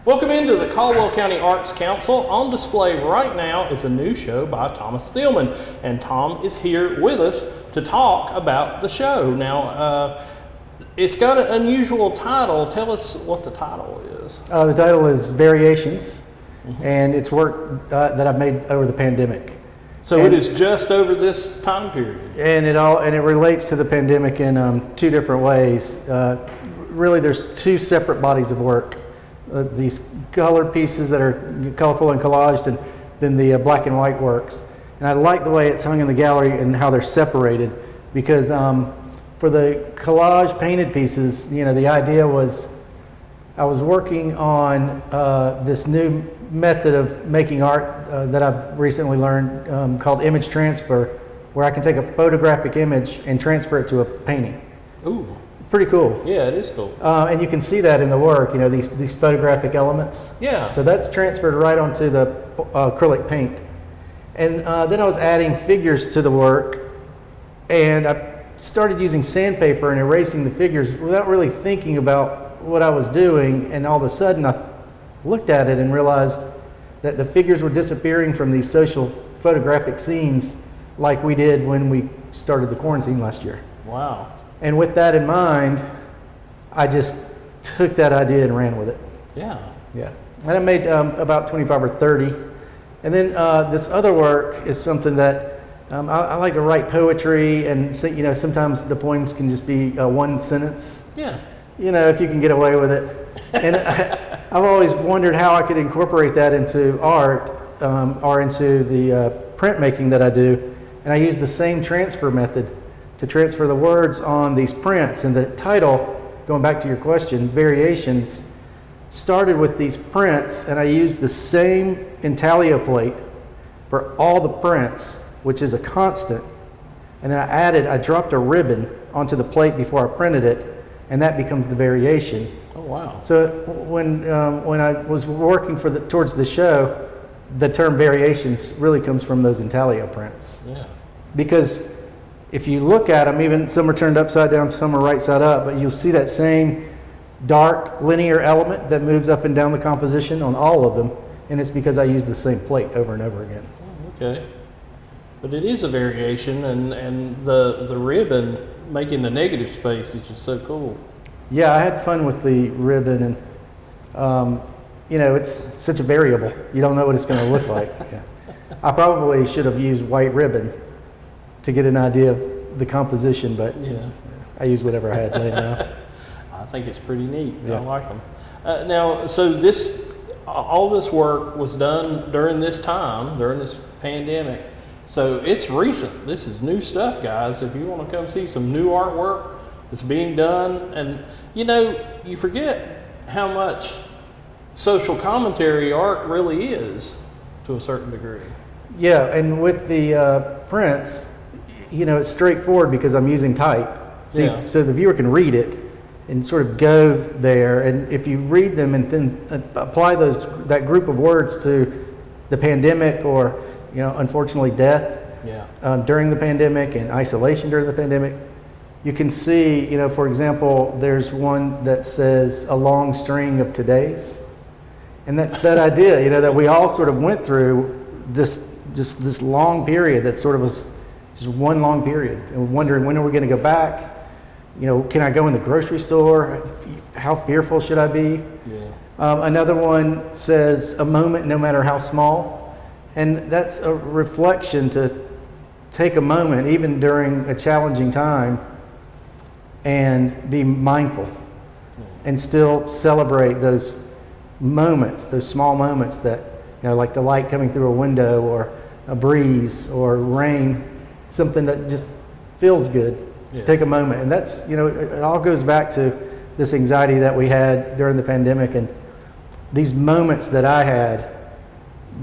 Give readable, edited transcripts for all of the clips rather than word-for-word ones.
Welcome into the Caldwell County Arts Council. On display right now is a new show by Thomas Thielemann, and Tom is here with us to talk about the show. Now, it's got an unusual title. Tell us what the title is. The title is Variations, and it's work that I've made over the pandemic. So it is just over this time period. And it relates to the pandemic in two different ways. Really, there's two separate bodies of work. These colored pieces that are colorful and collaged, and then the black and white works. And I like the way it's hung in the gallery and how they're separated, because for the collage painted pieces, the idea was I was working on this new method of making art that I've recently learned called image transfer, where I can take a photographic image and transfer it to a painting. Ooh. Pretty cool. Yeah, it is cool. And you can see that in the work, these photographic elements. Yeah. So that's transferred right onto the acrylic paint. And then I was adding figures to the work, and I started using sandpaper and erasing the figures without really thinking about what I was doing. And all of a sudden I looked at it and realized that the figures were disappearing from these social photographic scenes like we did when we started the quarantine last year. Wow. And with that in mind, I just took that idea and ran with it. Yeah. Yeah. And I made about 25 or 30. And then this other work is something that I like to write poetry, and sometimes the poems can just be one sentence. Yeah. If you can get away with it. And I've always wondered how I could incorporate that into art or into the printmaking that I do. And I use the same transfer method to transfer the words on these prints. And the title, going back to your question, Variations, started with these prints, and I used the same intaglio plate for all the prints, which is a constant. And then I dropped a ribbon onto the plate before I printed it, and that becomes the variation. Oh, wow. So when I was working towards the show, the term variations really comes from those intaglio prints. Yeah. Because if you look at them, even some are turned upside down, some are right side up, but you'll see that same dark linear element that moves up and down the composition on all of them, and it's because I use the same plate over and over again. Okay. But it is a variation, and the ribbon making the negative space is just so cool. Yeah, I had fun with the ribbon, and it's such a variable. You don't know what it's going to look like. Yeah. I probably should have used white ribbon to get an idea of the composition, but yeah, I used whatever I had laying around. I think it's pretty neat. Yeah. I like them. Now, so all this work was done during this pandemic. So it's recent. This is new stuff, guys. If you want to come see some new artwork that's being done, and you forget how much social commentary art really is to a certain degree. Yeah, and with the prints, it's straightforward because I'm using type. So the viewer can read it and sort of go there. And if you read them and then apply that group of words to the pandemic, or unfortunately death during the pandemic and isolation during the pandemic, you can see, for example, there's one that says a long string of todays. And that's that idea, that we all sort of went through this long period that sort of was just one long period, and wondering, when are we going to go back? Can I go in the grocery store? How fearful should I be? Yeah. Another one says a moment, no matter how small. And that's a reflection to take a moment, even during a challenging time, and be mindful and still celebrate those moments, those small moments that, like the light coming through a window, or a breeze, or rain, something that just feels good. To take a moment. And that's, it all goes back to this anxiety that we had during the pandemic, and these moments that I had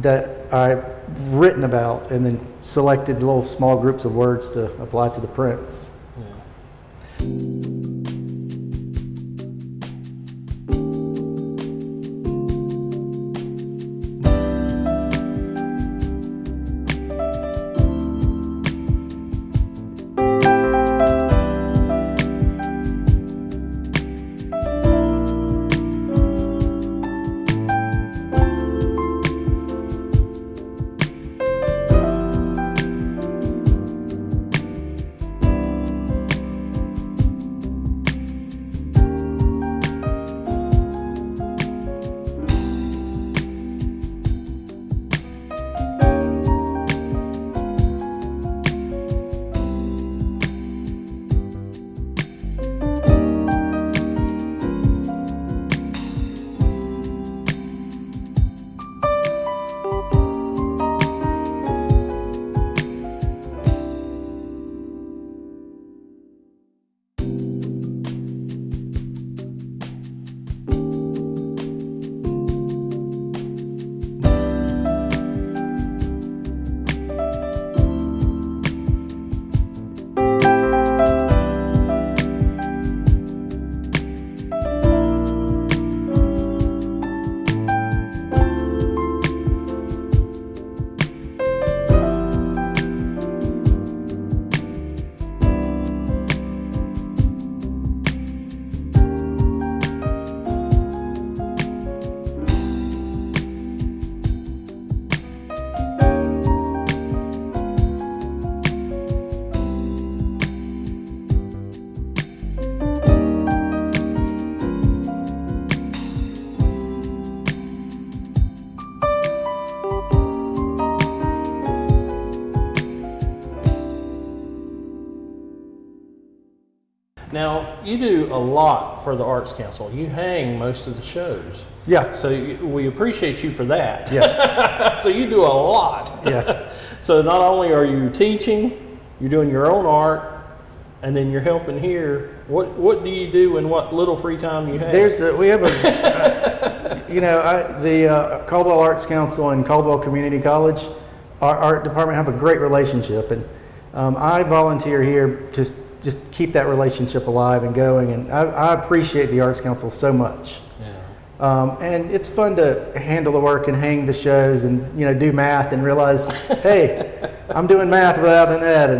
that I've written about and then selected little small groups of words to apply to the prints. Yeah. Now, you do a lot for the Arts Council. You hang most of the shows. Yeah. So we appreciate you for that. Yeah. So you do a lot. Yeah. So not only are you teaching, you're doing your own art, and then you're helping here. What do you do in what little free time you have? We have a, the Caldwell Arts Council and Caldwell Community College, our art department have a great relationship, and I volunteer here to just keep that relationship alive and going, and I appreciate the Arts Council so much. Yeah. And it's fun to handle the work and hang the shows and do math and realize, hey, I'm doing math without an ed,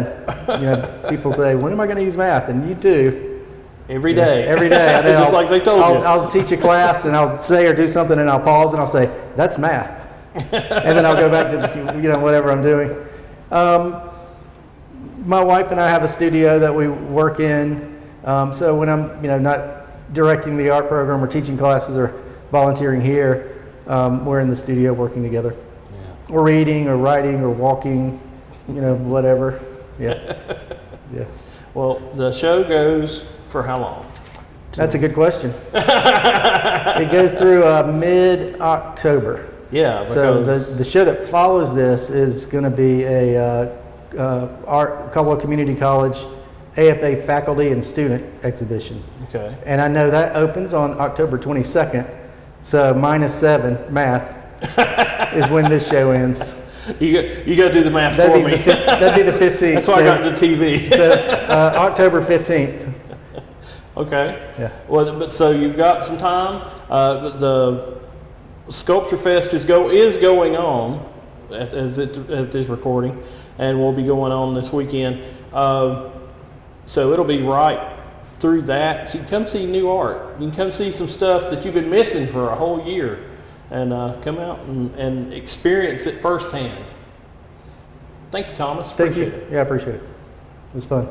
and people say, when am I going to use math? And you do. Every day. Every day. Just like they told you. I'll teach a class and I'll say or do something and I'll pause and I'll say, that's math. And then I'll go back to whatever I'm doing. My wife and I have a studio that we work in. So when I'm not directing the art program or teaching classes or volunteering here, we're in the studio working together. Yeah. Or reading or writing or walking, whatever. Yeah. Yeah. Well, the show goes for how long? That's a good question. It goes through mid-October. Yeah. So the show that follows this is going to be a Caldwell Community College AFA faculty and student exhibition. Okay. And I know that opens on October 22nd. So -7 math is when this show ends. You got to do the math for me. That'd be the 15th. That's why I got into TV. So October 15th. Okay. Yeah. Well, but so you've got some time. The Sculpture Fest is going on as it is recording, and will be going on this weekend. So it'll be right through that. So you can come see new art. You can come see some stuff that you've been missing for a whole year, and come out and experience it firsthand. Thank you, Thomas. Appreciate it. Yeah, I appreciate it. It was fun.